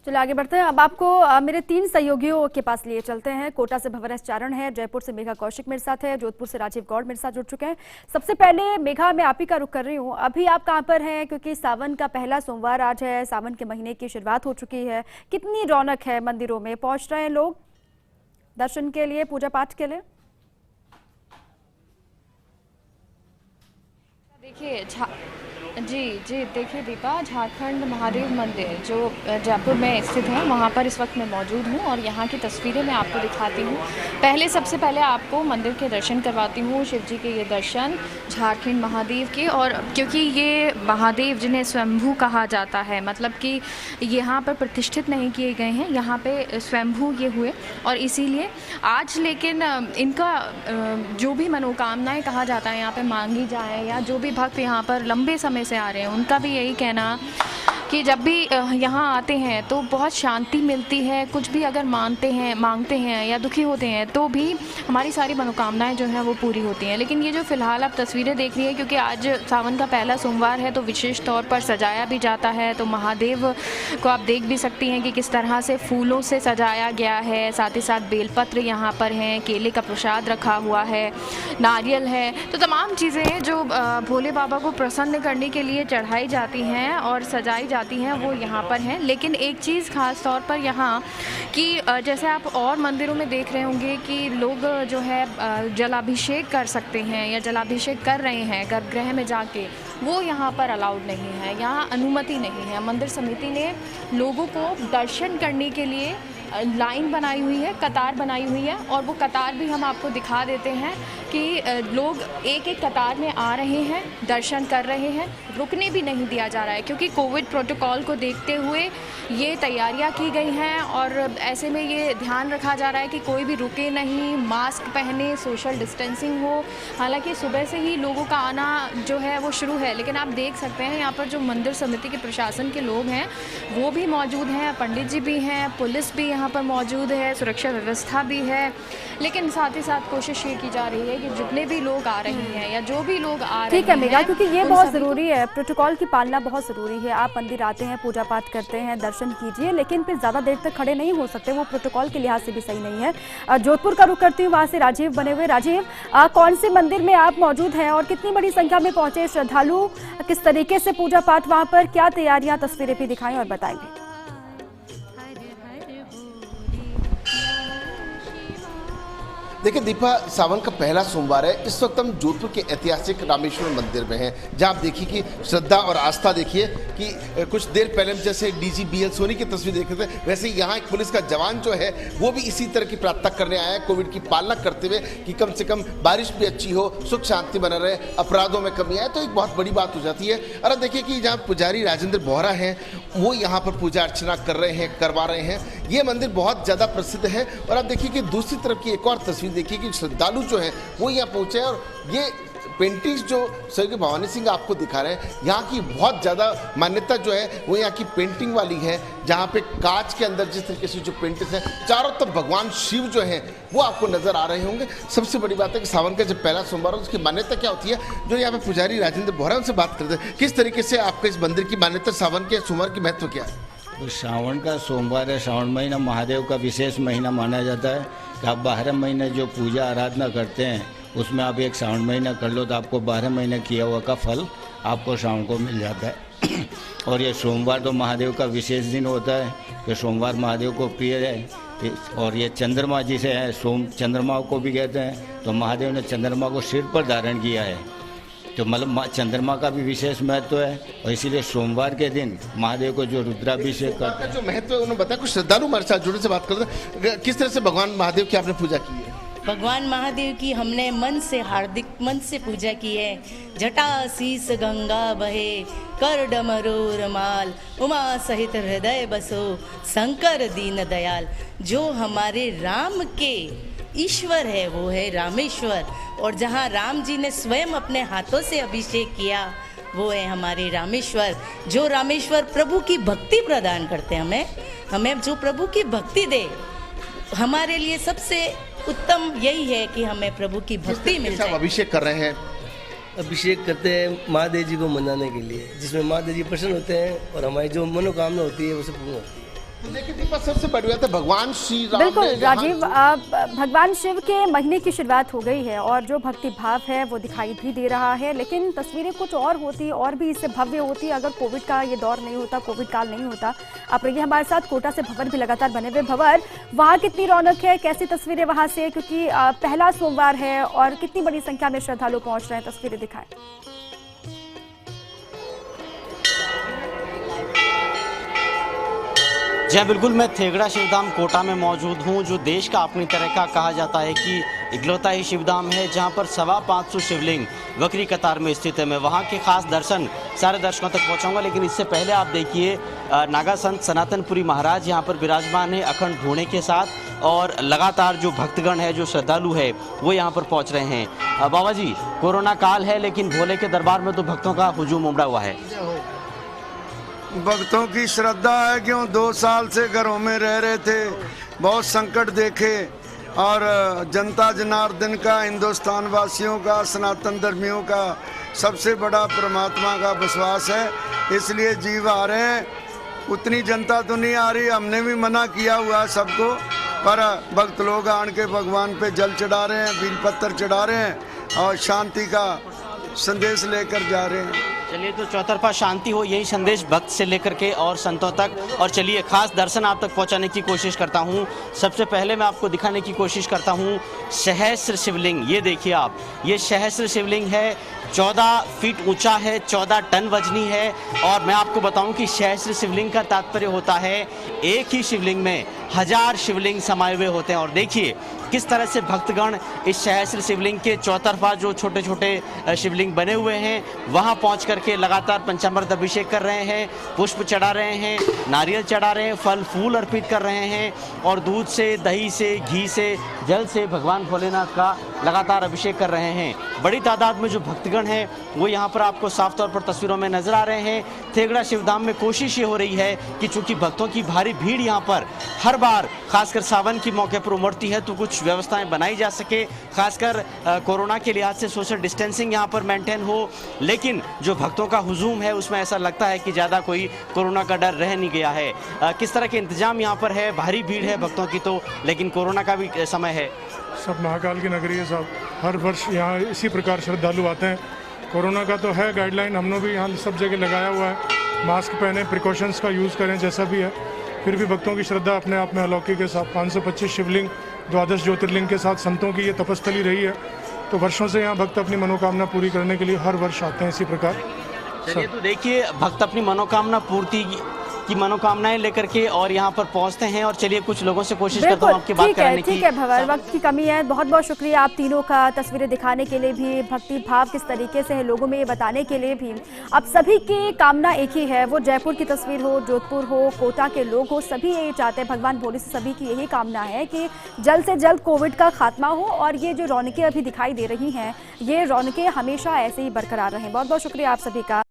चलिए आगे बढ़ते हैं। अब आपको मेरे 3 सहयोगियों के पास लिए चलते हैं। कोटा से भंवर एस चारण है, जयपुर से मेघा कौशिक मेरे साथ है, जोधपुर से राजीव गौड़ मेरे साथ जुड़ चुके हैं। सबसे पहले मेघा, मैं आप ही का रुख कर रही हूँ। अभी आप कहाँ पर हैं? क्योंकि सावन का पहला सोमवार आज है, सावन के महीने की शुरुआत हो चुकी है। कितनी रौनक है मंदिरों में? पहुंच रहे हैं लोग दर्शन के लिए, पूजा पाठ के लिए? देखिए जी देखिए दीपा, झारखंड महादेव मंदिर जो जयपुर में स्थित है वहाँ पर इस वक्त मैं मौजूद हूँ और यहाँ की तस्वीरें मैं आपको दिखाती हूँ। सबसे पहले आपको मंदिर के दर्शन करवाती हूँ, शिव जी के ये दर्शन झारखंड महादेव के। और क्योंकि ये महादेव जिन्हें स्वयंभू कहा जाता है, मतलब कि यहाँ पर प्रतिष्ठित नहीं किए गए हैं, यहाँ पे स्वयंभू ये हुए और इसीलिए आज लेकिन इनका जो भी मनोकामनाएं कहा जाता है यहाँ पे मांगी जाए, या जो भी भक्त यहाँ पर लंबे समय से आ रहे हैं उनका भी यही कहना कि जब भी यहाँ आते हैं तो बहुत शांति मिलती है। कुछ भी अगर मांगते हैं या दुखी होते हैं तो भी हमारी सारी मनोकामनाएं जो हैं वो पूरी होती हैं। लेकिन ये जो फ़िलहाल आप तस्वीरें देख रही हैं, क्योंकि आज सावन का पहला सोमवार है तो विशेष तौर पर सजाया भी जाता है। तो महादेव को आप देख भी सकती हैं कि किस तरह से फूलों से सजाया गया है। साथ ही साथ बेलपत्र यहाँ पर हैं, केले का प्रसाद रखा हुआ है, नारियल है, तो तमाम चीज़ें जो भोले बाबा को प्रसन्न करने के लिए चढ़ाई जाती हैं और सजाई जाती हैं वो यहाँ पर हैं। लेकिन एक चीज़ खास तौर पर यहाँ कि जैसे आप और मंदिरों में देख रहे होंगे कि लोग जो है जलाभिषेक कर सकते हैं या जलाभिषेक कर रहे हैं गर्भगृह में जाके, वो यहाँ पर अलाउड नहीं है, यहाँ अनुमति नहीं है। मंदिर समिति ने लोगों को दर्शन करने के लिए लाइन बनाई हुई है, कतार बनाई हुई है, और वो कतार भी हम आपको दिखा देते हैं कि लोग एक एक कतार में आ रहे हैं, दर्शन कर रहे हैं, रुकने भी नहीं दिया जा रहा है क्योंकि कोविड प्रोटोकॉल को देखते हुए ये तैयारियां की गई हैं। और ऐसे में ये ध्यान रखा जा रहा है कि कोई भी रुके नहीं, मास्क पहने, सोशल डिस्टेंसिंग हो। हालांकि सुबह से ही लोगों का आना जो है वो शुरू है, लेकिन आप देख सकते हैं यहाँ पर जो मंदिर समिति के प्रशासन के लोग हैं वो भी मौजूद हैं, पंडित जी भी हैं, पुलिस भी यहाँ पर मौजूद है, सुरक्षा व्यवस्था भी है। लेकिन साथ ही साथ कोशिश ये की जा रही है कि जितने भी लोग आ रहे हैं या जो भी लोग आ रहे हैं, ठीक है मेघा, क्योंकि ये बहुत ज़रूरी है, प्रोटोकॉल की पालना बहुत ज़रूरी है। आप मंदिर आते हैं, पूजा पाठ करते हैं, दर्शन कीजिए, लेकिन फिर ज़्यादा देर तक खड़े नहीं हो सकते, वो प्रोटोकॉल के लिहाज से भी सही नहीं है। जोधपुर का रुख करती हूँ, वहाँ से राजीव बने हुए। राजीव, कौन से मंदिर में आप मौजूद हैं और कितनी बड़ी संख्या में पहुँचे श्रद्धालु? किस तरीके से पूजा पाठ वहाँ पर, क्या तैयारियाँ, तस्वीरें भी दिखाएं और बताएंगे। देखिए दीपा, सावन का पहला सोमवार है। इस वक्त हम जोधपुर के ऐतिहासिक रामेश्वर मंदिर में हैं, जहां आप देखिए कि श्रद्धा और आस्था देखिए कि कुछ देर पहले हम जैसे डीजी BL सोनी की तस्वीर देख रहे थे, वैसे यहाँ एक पुलिस का जवान जो है वो भी इसी तरह की प्रार्थना करने आया है, कोविड की पालना करते हुए कि कम से कम बारिश भी अच्छी हो, सुख शांति बना रहे, अपराधों में कमी आए, तो एक बहुत बड़ी बात हो जाती है। और अब देखिए कि जहाँ पुजारी राजेंद्र बोहरा हैं वो यहाँ पर पूजा अर्चना कर रहे हैं, करवा रहे हैं। ये मंदिर बहुत ज़्यादा प्रसिद्ध है। और आप देखिए कि दूसरी तरफ की एक और तस्वीर देखिए कि श्रद्धालु जो है वो यहाँ पहुंचे हैं और ये पेंटिंग्स जो स्वर्गीय भवानी सिंह आपको दिखा रहे हैं, यहाँ की बहुत ज़्यादा मान्यता जो है वो यहाँ की पेंटिंग वाली है, जहाँ पे कांच के अंदर जिस तरीके से जो पेंटिंग्स हैं, चारों तरफ भगवान शिव जो हैं वो आपको नजर आ रहे होंगे। सबसे बड़ी बात है कि सावन का जब पहला सोमवार हो उसकी मान्यता क्या होती है, जो यहाँ पे पुजारी राजेंद्र बोहरा उनसे बात करते हैं। किस तरीके से आपके इस मंदिर की मान्यता, सावन के सोमवार की महत्व क्या है? तो श्रावण का सोमवार है, श्रावण महीना महादेव का विशेष महीना माना जाता है कि आप 12 महीने जो पूजा आराधना करते हैं उसमें आप एक श्रावण महीना कर लो तो आपको 12 महीने किया हुआ का फल आपको श्रावण को मिल जाता है। और ये सोमवार तो महादेव का विशेष दिन होता है कि सोमवार महादेव को प्रिय है। और ये चंद्रमा जिसे है चंद्रमा को भी कहते हैं, तो महादेव ने चंद्रमा को सिर पर धारण किया है, तो मतलब चंद्रमा का भी विशेष महत्व है। और इसीलिए सोमवार के दिन महादेव को जो रुद्राभिषेक करते हैं, जो महत्व है उन्होंने बताया। कुछ श्रद्धालु हमारे साथ जुड़े से बात करते हैं, किस तरह से भगवान महादेव की आपने पूजा की है? भगवान महादेव की हमने मन से, हार्दिक मन से पूजा की है। जटा शीस गंगा बहे, कर डमरू रमाल, उमा सहित हृदय बसो, शंकर दीन दयाल। जो हमारे राम के ईश्वर है वो है रामेश्वर, और जहाँ राम जी ने स्वयं अपने हाथों से अभिषेक किया वो है हमारे रामेश्वर। जो रामेश्वर प्रभु की भक्ति प्रदान करते हैं, हमें जो प्रभु की भक्ति दे, हमारे लिए सबसे उत्तम यही है कि हमें प्रभु की भक्ति मिल जाए। अभिषेक कर रहे हैं, अभिषेक करते हैं महादेव जी को मनाने के लिए, जिसमें महादेव जी प्रसन्न होते हैं और हमारी जो मनोकामना होती है वो सब पूर्ण होती है। तो देखिए दीपा, सबसे बड़ी बात है भगवान श्री राम बिल्कुल ने यहाँ राजीव, भगवान शिव के महीने की शुरुआत हो गई है और जो भक्ति भाव है वो दिखाई भी दे रहा है, लेकिन तस्वीरें कुछ और होती और भी इससे भव्य होती अगर कोविड का ये दौर नहीं होता, कोविड काल नहीं होता। आप रहिए हमारे साथ, कोटा से भंवर भी लगातार बने हुए। भंवर, वहाँ कितनी रौनक है, कैसी तस्वीरें वहाँ से, क्योंकि पहला सोमवार है और कितनी बड़ी संख्या में श्रद्धालु पहुँच रहे हैं, तस्वीरें दिखाएं। जी बिल्कुल, मैं थेगड़ा शिवधाम कोटा में मौजूद हूं, जो देश का अपनी तरह का कहा जाता है कि इकलौता ही शिवधाम है, जहां पर 525 शिवलिंग वक्री कतार में स्थित है। मैं वहां के खास दर्शन सारे दर्शकों तक पहुंचाऊंगा, लेकिन इससे पहले आप देखिए नागा संत सनातनपुरी महाराज यहां पर विराजमान है अखंड घोड़े के साथ, और लगातार जो भक्तगण है, जो श्रद्धालु है, वो यहाँ पर पहुँच रहे हैं। बाबा जी, कोरोना काल है लेकिन भोले के दरबार में तो भक्तों का हुजूम उमड़ा हुआ है। भक्तों की श्रद्धा है, क्यों 2 साल से घरों में रह रहे थे, बहुत संकट देखे, और जनता जनार्दन का, हिंदुस्तान वासियों का, सनातन धर्मियों का सबसे बड़ा परमात्मा का विश्वास है, इसलिए जीव आ रहे हैं। उतनी जनता तो नहीं आ रही, हमने भी मना किया हुआ है सबको, पर भक्त लोग आन के भगवान पे जल चढ़ा रहे हैं, बेलपत्र चढ़ा रहे हैं और शांति का संदेश लेकर जा रहे हैं। चलिए, तो चौतरफा शांति हो, यही संदेश भक्त से लेकर के और संतों तक। और चलिए, खास दर्शन आप तक पहुंचाने की कोशिश करता हूं। सबसे पहले मैं आपको दिखाने की कोशिश करता हूं सहस्त्र शिवलिंग। ये देखिए आप, ये सहस्त्र शिवलिंग है, 14 फीट ऊंचा है, 14 टन वजनी है। और मैं आपको बताऊं कि सहस्त्र शिवलिंग का तात्पर्य होता है एक ही शिवलिंग में 1000 शिवलिंग समाये हुए होते हैं। और देखिए किस तरह से भक्तगण इस सहस्त्र शिवलिंग के चौतरफा जो छोटे छोटे शिवलिंग बने हुए हैं, वहां पहुंच करके लगातार पंचामृत अभिषेक कर रहे हैं, पुष्प चढ़ा रहे हैं, नारियल चढ़ा रहे हैं, फल फूल अर्पित कर रहे हैं, और दूध से, दही से, घी से, जल से भगवान भोलेनाथ का लगातार अभिषेक कर रहे हैं। बड़ी तादाद में जो भक्तगण हैं वो यहाँ पर आपको साफ तौर पर तस्वीरों में नजर आ रहे हैं। थेगड़ा शिवधाम में कोशिश ये हो रही है कि चूंकि भक्तों की भारी भीड़ यहाँ पर हर बार खासकर सावन के मौके पर उमड़ती है, तो कुछ व्यवस्थाएं बनाई जा सके, खासकर कोरोना के लिहाज से सोशल डिस्टेंसिंग यहाँ पर मेंटेन हो। लेकिन जो भक्तों का हुजूम है उसमें ऐसा लगता है कि ज़्यादा कोई कोरोना का डर रह नहीं गया है। किस तरह के इंतजाम यहाँ पर है? भारी भीड़ है भक्तों की तो, लेकिन कोरोना का भी समय है। सब महाकाल की नगरी है साहब, हर वर्ष यहाँ इसी प्रकार श्रद्धालु आते हैं। कोरोना का तो है गाइडलाइन, हमने भी यहाँ सब जगह लगाया हुआ है, मास्क पहने, प्रिकॉशंस का यूज़ करें जैसा भी है। फिर भी भक्तों की श्रद्धा अपने आप में अलौकिक के साथ 525 शिवलिंग, 12 ज्योतिर्लिंग के साथ संतों की ये तपस्थली रही है, तो वर्षों से यहाँ भक्त अपनी मनोकामना पूरी करने के लिए हर वर्ष आते हैं इसी प्रकार। चलिए, तो देखिए भक्त अपनी मनोकामना पूर्ति की मनोकामनाएं लेकर के और यहाँ पर पहुँचते हैं। और चलिए कुछ लोगों से कोशिश करता हूँ आपकी बात कराने की। ठीक है भंवर, वक्त की कमी है, बहुत बहुत शुक्रिया आप तीनों का तस्वीरें दिखाने के लिए भी, भक्ति भाव किस तरीके से है लोगों में ये बताने के लिए भी। अब सभी की कामना एक ही है, वो जयपुर की तस्वीर हो, जोधपुर हो, कोटा के लोग हो, सभी यही चाहते हैं, भगवान भोले से सभी की यही कामना है कि जल्द से जल्द कोविड का खात्मा हो और ये जो रौनकें अभी दिखाई दे रही हैं, ये रौनकें हमेशा ऐसे ही बरकरार रहें। बहुत बहुत शुक्रिया आप सभी का।